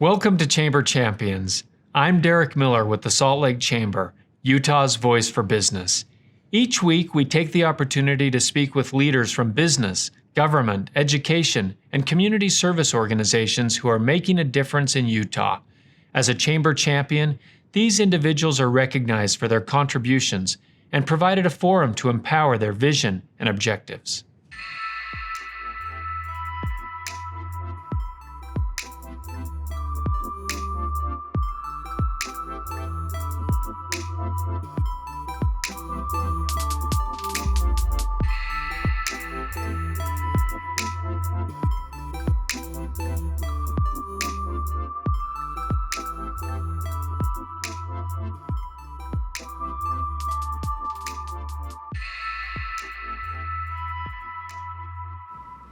Welcome to Chamber Champions. I'm Derek Miller with the Salt Lake Chamber, Utah's voice for business. Each week, we take the opportunity to speak with leaders from business, government, education, and community service organizations who are making a difference in Utah. As a Chamber Champion, these individuals are recognized for their contributions and provided a forum to empower their vision and objectives.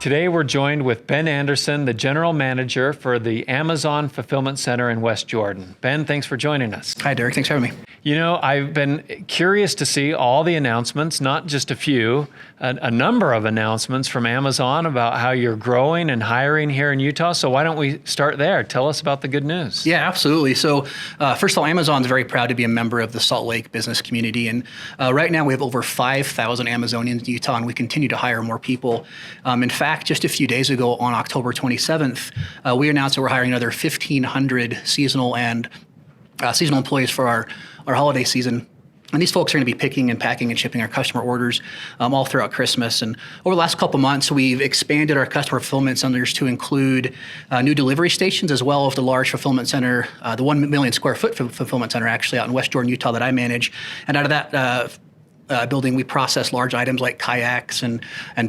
Today we're joined with Ben Anderson, the General Manager for the Amazon Fulfillment Center in West Jordan. Ben, thanks for joining us. Hi, Derek. Thanks for having me. You know, I've been curious to see all the announcements, not just a few, a number of announcements from Amazon about how you're growing and hiring here in Utah. So why don't we start there? Tell us about the good news. Yeah, absolutely. So first of all, Amazon's very proud to be a member of the Salt Lake business community. And right now we have over 5,000 Amazonians in Utah, and we continue to hire more people. In fact, just a few days ago on October 27th, we announced that we're hiring another 1,500 seasonal employees for our holiday season. And these folks are going to be picking and packing and shipping our customer orders all throughout Christmas. And over the last couple months, we've expanded our customer fulfillment centers to include new delivery stations, as well as the large fulfillment center, the 1 million square foot fulfillment center actually out in West Jordan, Utah that I manage. And out of that building, we process large items like kayaks and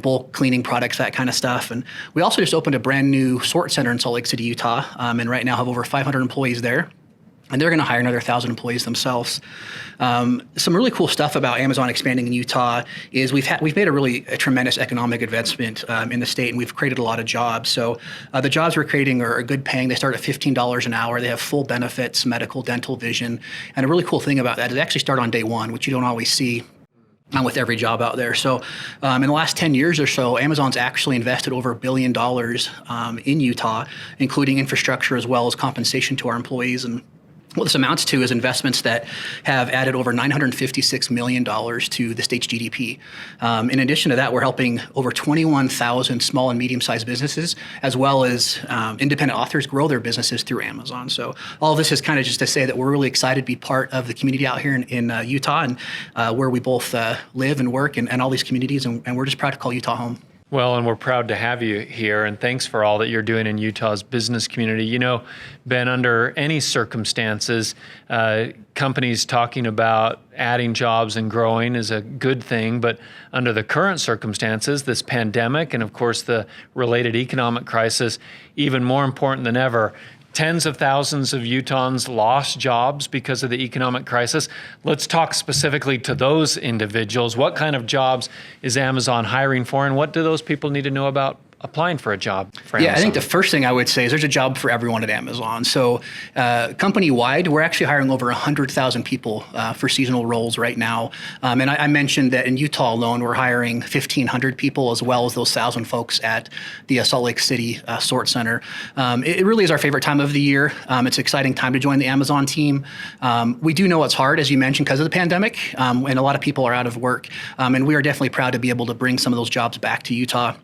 bulk cleaning products, that kind of stuff. And we also just opened a brand new sort center in Salt Lake City, Utah, and right now have over 500 employees there. And they're going to hire another 1,000 employees themselves. Some really cool stuff about Amazon expanding in Utah is we've made a tremendous economic advancement in the state, and we've created a lot of jobs. So the jobs we're creating are good paying. They start at $15 an hour. They have full benefits, medical, dental, vision. And a really cool thing about that is they actually start on day one, which you don't always see with every job out there. So in the last 10 years or so, Amazon's actually invested over $1 billion in Utah, including infrastructure as well as compensation to our employees. And what this amounts to is investments that have added over $956 million to the state's GDP. In addition to that, we're helping over 21,000 small and medium-sized businesses, as well as independent authors, grow their businesses through Amazon. So all of this is kind of just to say that we're really excited to be part of the community out here in Utah, and where we both live and work, and all these communities, and we're just proud to call Utah home. Well, and we're proud to have you here, and thanks for all that you're doing in Utah's business community. You know, Ben, under any circumstances, companies talking about adding jobs and growing is a good thing, but under the current circumstances, this pandemic and of course the related economic crisis, even more important than ever. Tens of thousands of Utahns lost jobs because of the economic crisis. Let's talk specifically to those individuals. What kind of jobs is Amazon hiring for, and what do those people need to know about applying for a job for Amazon? Yeah, I think the first thing I would say is there's a job for everyone at Amazon. So company-wide, we're actually hiring over 100,000 people for seasonal roles right now. And I mentioned that in Utah alone, we're hiring 1,500 people, as well as those 1,000 folks at the Salt Lake City Sort Center. It really is our favorite time of the year. It's an exciting time to join the Amazon team. We do know it's hard, as you mentioned, because of the pandemic, and a lot of people are out of work. And we are definitely proud to be able to bring some of those jobs back to Utah.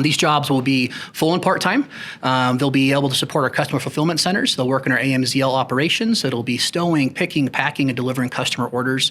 These jobs will be full and part-time. They'll be able to support our customer fulfillment centers. They'll work in our AMZL operations. It'll be stowing, picking, packing, and delivering customer orders.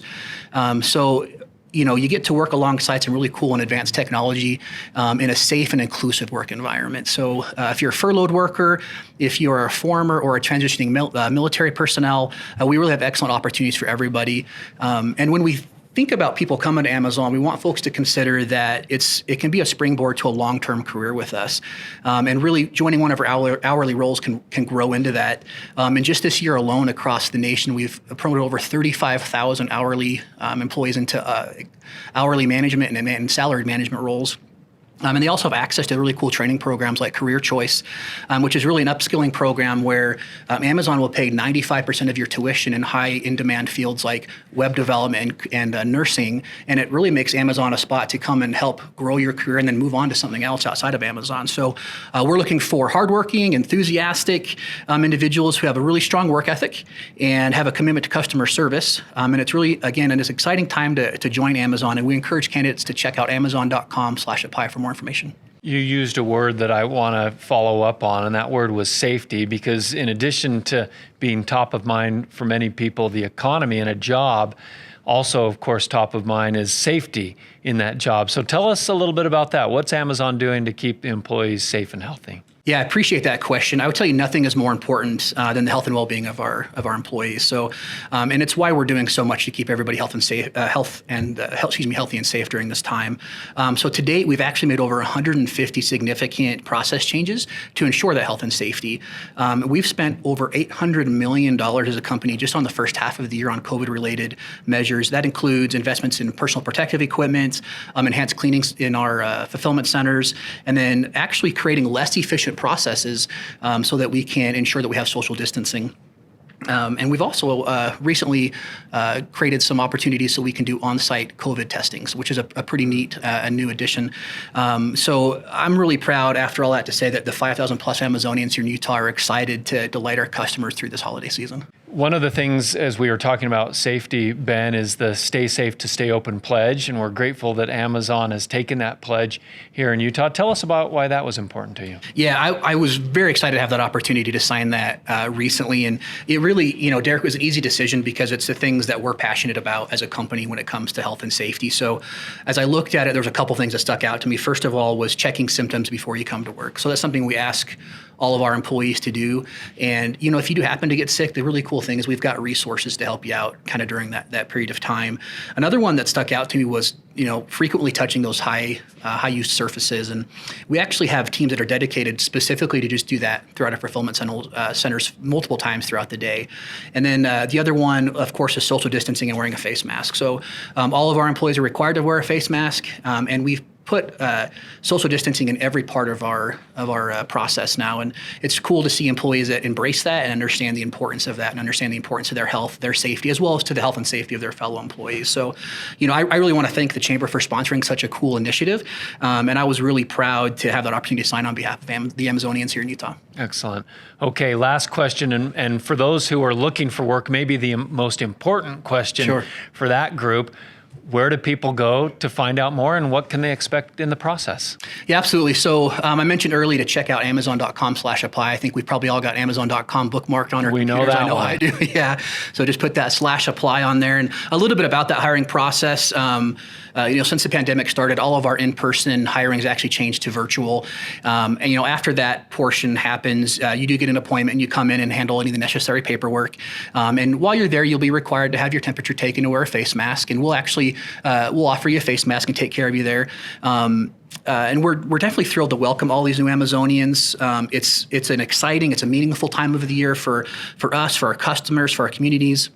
So, you know, you get to work alongside some really cool and advanced technology in a safe and inclusive work environment. So if you're a furloughed worker, if you're a former or a transitioning military personnel, we really have excellent opportunities for everybody. And when we think about people coming to Amazon, we want folks to consider that it can be a springboard to a long-term career with us. And really joining one of our hourly roles can grow into that. And just this year alone across the nation, we've promoted over 35,000 hourly employees into hourly management and salaried management roles. And they also have access to really cool training programs like Career Choice, which is really an upskilling program where Amazon will pay 95% of your tuition in high in-demand fields like web development and nursing. And it really makes Amazon a spot to come and help grow your career and then move on to something else outside of Amazon. So we're looking for hardworking, enthusiastic individuals who have a really strong work ethic and have a commitment to customer service. And it's really, again, an exciting time to join Amazon. And we encourage candidates to check out amazon.com/apply for more information. You used a word that I want to follow up on, and that word was safety, because in addition to being top of mind for many people, the economy and a job, also, of course, top of mind is safety in that job. So tell us a little bit about that. What's Amazon doing to keep employees safe and healthy? Yeah, I appreciate that question. I would tell you nothing is more important than the health and well-being of our employees. So, and it's why we're doing so much to keep everybody healthy and safe during this time. So to date, we've actually made over 150 significant process changes to ensure that health and safety. We've spent over $800 million as a company just on the first half of the year on COVID-related measures. That includes investments in personal protective equipment, enhanced cleanings in our fulfillment centers, and then actually creating less efficient processes so that we can ensure that we have social distancing. And we've also recently created some opportunities so we can do on-site COVID testings, which is a pretty neat and new addition. So I'm really proud, after all that, to say that the 5,000 plus Amazonians here in Utah are excited to delight our customers through this holiday season. One of the things, as we were talking about safety, Ben, is the Stay Safe to Stay Open pledge, and we're grateful that Amazon has taken that pledge here in Utah. Tell us about why that was important to you. Yeah, I was very excited to have that opportunity to sign that recently, and it really, Derek, was an easy decision because it's the things that we're passionate about as a company when it comes to health and safety. So as I looked at it, there was a couple things that stuck out to me. First of all was checking symptoms before you come to work. So that's something we ask all of our employees to do. And, if you do happen to get sick, the really cool thing is we've got resources to help you out kind of during that period of time. Another one that stuck out to me was, frequently touching those high use surfaces. And we actually have teams that are dedicated specifically to just do that throughout our fulfillment centers multiple times throughout the day. And then the other one, of course, is social distancing and wearing a face mask. So all of our employees are required to wear a face mask, and we've put social distancing in every part of our process now, and it's cool to see employees that embrace that and understand the importance of that, and understand the importance of their health, their safety, as well as to the health and safety of their fellow employees. So, I really want to thank the Chamber for sponsoring such a cool initiative, and I was really proud to have that opportunity to sign on behalf of the Amazonians here in Utah. Excellent. Okay, last question, and for those who are looking for work, maybe the most important question for that group. Where do people go to find out more, and what can they expect in the process? Yeah, absolutely. So I mentioned earlier to check out amazon.com/apply. I think we've probably all got amazon.com bookmarked on our computers. We know that I know one. I do. Yeah. So just put that /apply on there, and a little bit about that hiring process. Since the pandemic started, all of our in-person hiring has actually changed to virtual. And after that portion happens, you do get an appointment, and you come in and handle any of the necessary paperwork. And while you're there, you'll be required to have your temperature taken, to wear a face mask, and we'll offer you a face mask and take care of you there. And we're definitely thrilled to welcome all these new Amazonians. It's an exciting, it's a meaningful time of the year for us, for our customers, for our communities.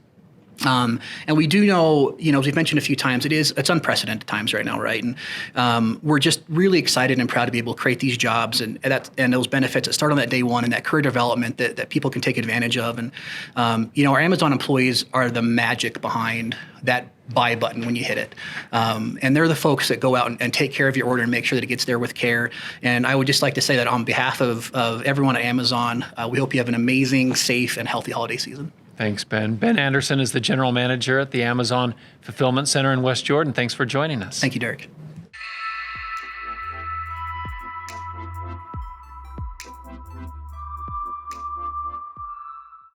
And we do know, as we've mentioned a few times, it's unprecedented times right now, right? And we're just really excited and proud to be able to create these jobs and those benefits that start on that day one, and that career development that people can take advantage of. And our Amazon employees are the magic behind that buy button when you hit it. And they're the folks that go out and take care of your order and make sure that it gets there with care. And I would just like to say that on behalf of everyone at Amazon, we hope you have an amazing, safe, and healthy holiday season. Thanks, Ben. Ben Anderson is the General Manager at the Amazon Fulfillment Center in West Jordan. Thanks for joining us. Thank you, Derek.